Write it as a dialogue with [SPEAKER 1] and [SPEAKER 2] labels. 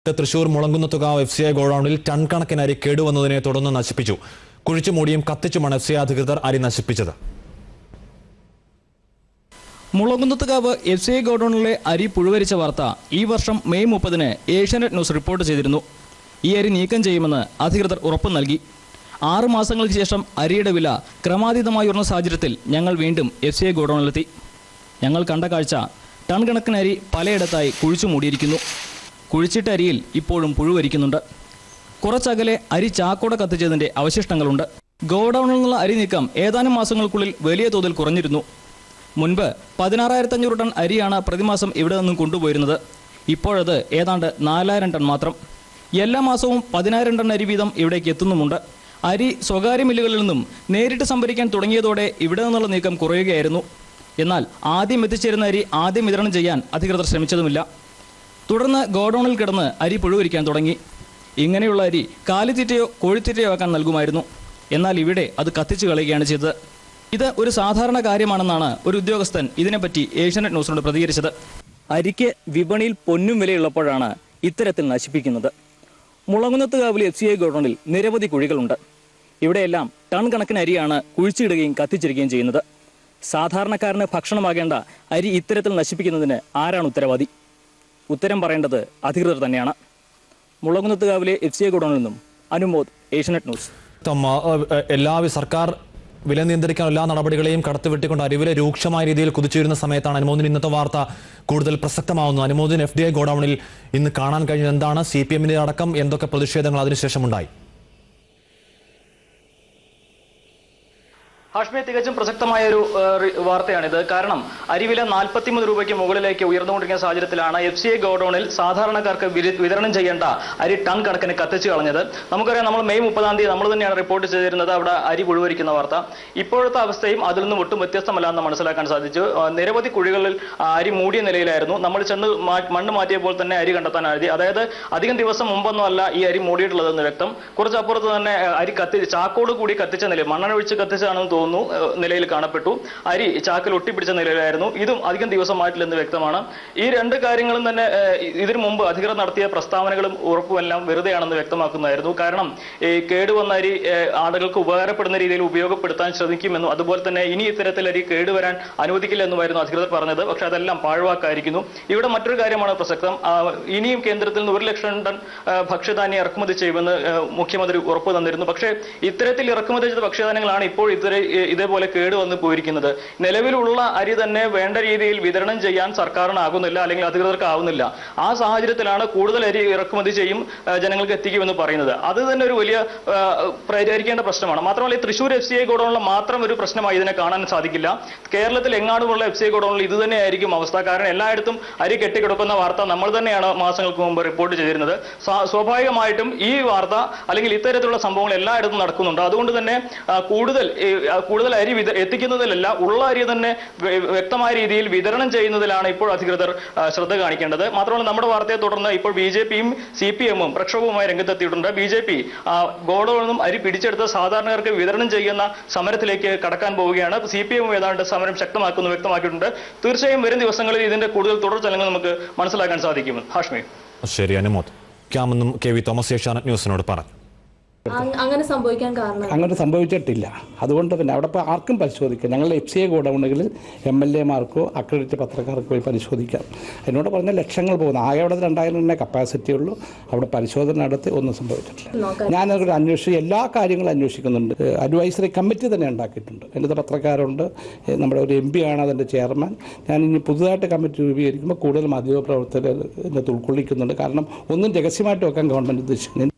[SPEAKER 1] Thrissur Mulankunnathukavu FCI ഗോഡൌണിൽ ton കണക്കിന് അരി കേടുവന്നതിനെ തുടർന്ന് നശിപ്പിച്ചു. കുഴിച്ചുമൂടിയും കത്തിച്ചുമാണ് FCI അധികൃതർ അരി നശിപ്പിച്ചത്.
[SPEAKER 2] മുളങ്കുന്നത്തുകാവ് FCI ഗോഡൌണിലെ അരി പുഴുവരിച്ച വാർത്ത ഈ വർഷം മെയ് 30-ന് ഏഷ്യാനെറ്റ് ന്യൂസ് റിപ്പോർട്ട് ചെയ്തിരുന്നു. ഈ അരി നീക്കം ചെയ്യുമെന്ന് അധികൃതർ ഉറപ്പ് നൽകി. 6 മാസങ്ങൾക്ക് ശേഷം അരിയുടെ വില ക്രമാതീതമായി ഉയർന്ന സാഹചര്യത്തിൽ ഞങ്ങൾ വീണ്ടും FCI ഗോഡൌണിലെത്തി. ഞങ്ങൾ കണ്ട കാഴ്ച ടൺ കണക്കിന് അരി പലയിടത്തായി കുഴിച്ചു മൂടിയിരിക്കുന്നു. കുഴിച്ചിട്ട അരിയിൽ ഇപ്പോഴും പുഴുവരിക്കുന്നുണ്ട്. കുറച്ചകലെ അരി ചാക്കോടെ കത്തിച്ചതിന്റെ അവശിഷ്ടങ്ങളുണ്ട്. ഗോഡൌണിൽ നിന്നുള്ള അരി നീക്കം ഏതാനും മാസങ്ങൾക്കുള്ളിൽ വലിയ തോതിൽ കുറഞ്ഞിരുന്നു. മുൻപ് 16,500 ടൺ അരിയാണ് പ്രതിമാസം ഇവിടെ നിന്നും കൊണ്ടുപോയിരുന്നത്. ഇപ്പോഴത് ഏതാണ്ട് 4,000 ടൺ മാത്രം. എല്ലാ മാസവും 10,000 ടൺ അരി വീതം ഇവിടേക്ക് എത്തുന്നുമുണ്ട്. അരി സ്വകാര്യ മില്ലുകളിൽ നിന്നും നേരിട്ട് സംഭരിക്കാൻ തുടങ്ങിയതോടെ ഇവിടെ നിന്നുള്ള നീക്കം കുറയുകയായിരുന്നു. എന്നാൽ ആദ്യം എത്തിച്ചേരുന്ന അരി ആദ്യം വിതരണം ചെയ്യാൻ അധികൃതർ ശ്രമിച്ചതുമില്ല. തുടർന്ന് ഗോഡൌണിൽ കിടന്ന് അരി പുഴുവരിക്കാൻ തുടങ്ങി. ഇങ്ങനെയുള്ള അരി കാലിത്തീറ്റയോ കോഴിത്തീറ്റയോ ആക്കാൻ നൽകുമായിരുന്നു. എന്നാൽ ഇവിടെ അത് കത്തിച്ചു കളയുകയാണ് ചെയ്തത്. ഇത് ഒരു സാധാരണ കാര്യമാണെന്നാണ് ഒരു ഉദ്യോഗസ്ഥൻ ഇതിനെപ്പറ്റി ഏഷ്യാനെറ്റ് ന്യൂസിനോട് പ്രതികരിച്ചത്. അരിക്ക് വിപണിയിൽ പൊന്നും വിലയുള്ളപ്പോഴാണ് ഇത്തരത്തിൽ നശിപ്പിക്കുന്നത്. മുളങ്കുന്നത്തുകാവിലെ FCI ഗോഡൌണിൽ നിരവധി കുഴികളുണ്ട്. ഇവിടെയെല്ലാം ടൺ കണക്കിന് അരിയാണ് കുഴിച്ചിടുകയും കത്തിച്ചിരിക്കുകയും ചെയ്യുന്നത്. സാധാരണക്കാരന് ഭക്ഷണമാകേണ്ട അരി ഇത്തരത്തിൽ നശിപ്പിക്കുന്നതിന് ആരാണ് ഉത്തരവാദി? ഉത്തരം പറയേണ്ടത് അധികൃതർ തന്നെയാണ്. മുളങ്കുന്നത്തുകാവിലെ FCI ഗോഡൌണിൽ നിന്നും അനുമോദ്, ഏഷ്യാനെറ്റ് ന്യൂസ്.
[SPEAKER 1] സർക്കാർ വില നിയന്ത്രിക്കാൻ എല്ലാ നടപടികളെയും കടത്തിവെട്ടിക്കൊണ്ട് അരിവില രൂക്ഷമായ രീതിയിൽ കുതിച്ചുവരുന്ന സമയത്താണ് അനുമോദിന് ഇന്നത്തെ വാർത്ത കൂടുതൽ പ്രസക്തമാവുന്നത്. അനുമോദിന് FDI ഗോഡൌണിൽ ഇന്ന് കാണാൻ കഴിഞ്ഞത് എന്താണ്? CPM-ന്റെ അടക്കം എന്തൊക്കെ പ്രതിഷേധങ്ങൾ അതിനുശേഷമുണ്ടായി?
[SPEAKER 2] ഹാഷ്മി, തികച്ചും പ്രസക്തമായ ഒരു വാർത്തയാണിത്. കാരണം അരിവില 43 രൂപയ്ക്ക് മുകളിലേക്ക് ഉയർന്നുകൊണ്ടിരിക്കുന്ന സാഹചര്യത്തിലാണ് FCI ഗോഡൌണിൽ സാധാരണക്കാർക്ക് വിതരണം ചെയ്യേണ്ട അരി ടൺ കണക്കിന് കത്തിച്ചു കളഞ്ഞത്. നമുക്കറിയാം, നമ്മൾ മെയ് 30-ാം തീയതി നമ്മൾ തന്നെയാണ് റിപ്പോർട്ട് ചെയ്തിരുന്നത് അവിടെ അരി പുഴുവരിക്കുന്ന വാർത്ത. ഇപ്പോഴത്തെ അവസ്ഥയും അതിൽ നിന്നും ഒട്ടും വ്യത്യസ്തമല്ല എന്ന് മനസ്സിലാക്കാൻ സാധിച്ചു. നിരവധി കുഴികളിൽ അരി മൂടിയ നിലയിലായിരുന്നു. നമ്മൾ ചെന്ന് മണ്ണ് മാറ്റിയപ്പോൾ തന്നെ അരി കണ്ടെത്താനായി. അതായത് അധികം ദിവസം മുമ്പൊന്നും അല്ല ഈ അരി മൂടിയിട്ടുള്ളതെന്ന് വ്യക്തം. കുറച്ചപ്പുറത്ത് തന്നെ അരി ചാക്കോട് കൂടി കത്തിച്ച നിലയിൽ, മണ്ണെണ്ണ ഒഴിച്ച് കത്തിച്ചാണെന്ന് നിലയിൽ കാണപ്പെട്ടു. അരി ചാക്കിൽ ഒട്ടിപ്പിടിച്ച നിലയിലായിരുന്നു. ഇതും അധികം ദിവസമായിട്ടില്ലെന്ന് വ്യക്തമാണ്. ഈ രണ്ട് കാര്യങ്ങളും തന്നെ ഇതിനു മുമ്പ് അധികൃതർ നടത്തിയ പ്രസ്താവനകളും ഉറപ്പുമെല്ലാം വെറുതെയാണെന്ന് വ്യക്തമാക്കുന്നതായിരുന്നു. കാരണം ഈ കേടുവന്ന അരി ആളുകൾക്ക് ഉപകാരപ്പെടുന്ന രീതിയിൽ ഉപയോഗപ്പെടുത്താൻ ശ്രമിക്കുമെന്നും അതുപോലെ തന്നെ ഇനി ഇത്തരത്തിൽ അരി കേടുവരാൻ അനുവദിക്കില്ല എന്നുമായിരുന്നു അധികൃതർ പറഞ്ഞത്. പക്ഷെ അതെല്ലാം പാഴ്വാക്കായിരിക്കുന്നു. ഇവിടെ മറ്റൊരു കാര്യമാണ് പ്രസക്തം. ഇനിയും കേന്ദ്രത്തിൽ നിന്ന് 1,00,000 ടൺ ഭക്ഷ്യധാന്യം ഇറക്കുമതി ചെയ്യുമെന്ന് മുഖ്യമന്ത്രി ഉറപ്പ് തന്നിരുന്നു. പക്ഷേ ഇത്തരത്തിൽ ഇറക്കുമതി ചെയ്ത ഭക്ഷ്യധാന്യങ്ങളാണ് ഇപ്പോൾ ഇതേപോലെ കേടുവന്ന് പോയിരിക്കുന്നത്. നിലവിലുള്ള അരി തന്നെ വേണ്ട രീതിയിൽ വിതരണം ചെയ്യാൻ സർക്കാരിനാകുന്നില്ല, അല്ലെങ്കിൽ അധികൃതർക്ക് ആവുന്നില്ല. ആ സാഹചര്യത്തിലാണ് കൂടുതൽ അരി ഇറക്കുമതി ചെയ്യും, ജനങ്ങൾക്ക് എത്തിക്കുമെന്ന് പറയുന്നത്. അത് തന്നെ ഒരു വലിയ പരിഹരിക്കേണ്ട പ്രശ്നമാണ്. മാത്രമല്ല ഈ തൃശൂർ FCI ഗോഡൌണിലെ മാത്രം ഒരു പ്രശ്നമായി ഇതിനെ കാണാൻ സാധിക്കില്ല. കേരളത്തിൽ എങ്ങാടുമുള്ള FCI ഗോഡൌണിൽ ഇത് തന്നെയായിരിക്കും അവസ്ഥ. കാരണം എല്ലായിടത്തും അരി കെട്ടിക്കിടക്കുന്ന വാർത്ത നമ്മൾ തന്നെയാണ് മാസങ്ങൾക്ക് മുമ്പ് റിപ്പോർട്ട് ചെയ്തിരുന്നത്. സ്വാഭാവികമായിട്ടും ഈ വാർത്ത അല്ലെങ്കിൽ ഇത്തരത്തിലുള്ള സംഭവങ്ങൾ എല്ലായിടത്തും നടക്കുന്നുണ്ട്. അതുകൊണ്ട് തന്നെ കൂടുതൽ അരി എത്തിക്കുന്നതിലല്ല, ഉള്ള അരി തന്നെ വ്യക്തമായ രീതിയിൽ വിതരണം ചെയ്യുന്നതിലാണ് ഇപ്പോൾ അധികൃതർ ശ്രദ്ധ കാണിക്കേണ്ടത്. മാത്രമല്ല നമ്മുടെ വാർത്തയെ തുടർന്ന് ഇപ്പോൾ BJP-യും CPM-ഉം പ്രക്ഷോഭവുമായി രംഗത്തെത്തിയിട്ടുണ്ട്. BJP ഗോഡൌണിൽ നിന്നും അരി പിടിച്ചെടുത്ത് സാധാരണക്കാർക്ക് വിതരണം ചെയ്യുന്ന സമരത്തിലേക്ക് കടക്കാൻ പോവുകയാണ്. CPM ഏതാണ്ട് സമരം വ്യക്തമാക്കിയിട്ടുണ്ട്. തീർച്ചയായും വരും ദിവസങ്ങളിൽ ഇതിന്റെ കൂടുതൽ തുടർ ചലനങ്ങൾ നമുക്ക് മനസ്സിലാക്കാൻ സാധിക്കും. ഹാഷ്മി.
[SPEAKER 1] ശരി, അനുമോദ്. KV തോമസ് ഏഷ്യാനെറ്റ് ന്യൂസിനോട് പറഞ്ഞു.
[SPEAKER 3] അങ്ങനെ സംഭവിക്കാൻ കാരണം
[SPEAKER 4] അങ്ങനെ സംഭവിച്ചിട്ടില്ല. അതുകൊണ്ട് തന്നെ അവിടെ ഇപ്പോൾ ആർക്കും പരിശോധിക്കാം. ഞങ്ങളുടെ FCI ഗോഡൌണുകളിൽ MLA-മാർക്കോ അക്രഡിറ്റ് പത്രക്കാർക്കോ പോയി പരിശോധിക്കാം. എന്നോട് പറഞ്ഞ ലക്ഷങ്ങൾ പോകുന്നു. ആകെ അവിടെ 2,000 പരിശോധന ഉള്ളൂ. അവിടെ പരിശോധന നടത്തി ഒന്നും സംഭവിച്ചിട്ടില്ല. ഞാനതൊരു അന്വേഷിച്ച് എല്ലാ കാര്യങ്ങളും അന്വേഷിക്കുന്നുണ്ട്. അഡ്വൈസറി കമ്മിറ്റി തന്നെ ഉണ്ടാക്കിയിട്ടുണ്ട്. എൻ്റെ പത്രക്കാരുണ്ട്. നമ്മുടെ ഒരു MP ആണ് അതിൻ്റെ ചെയർമാൻ. ഞാൻ ഇനി പുതുതായിട്ട് കമ്മിറ്റി രൂപീകരിക്കുമ്പോൾ കൂടുതൽ മാധ്യമപ്രവർത്തകർ ഇതിനകത്ത് ഉൾക്കൊള്ളിക്കുന്നുണ്ട്. കാരണം ഒന്നും രഹസ്യമായിട്ട് വെക്കാൻ ഗവൺമെൻറ് ഉദ്ദേശിക്കുന്നു.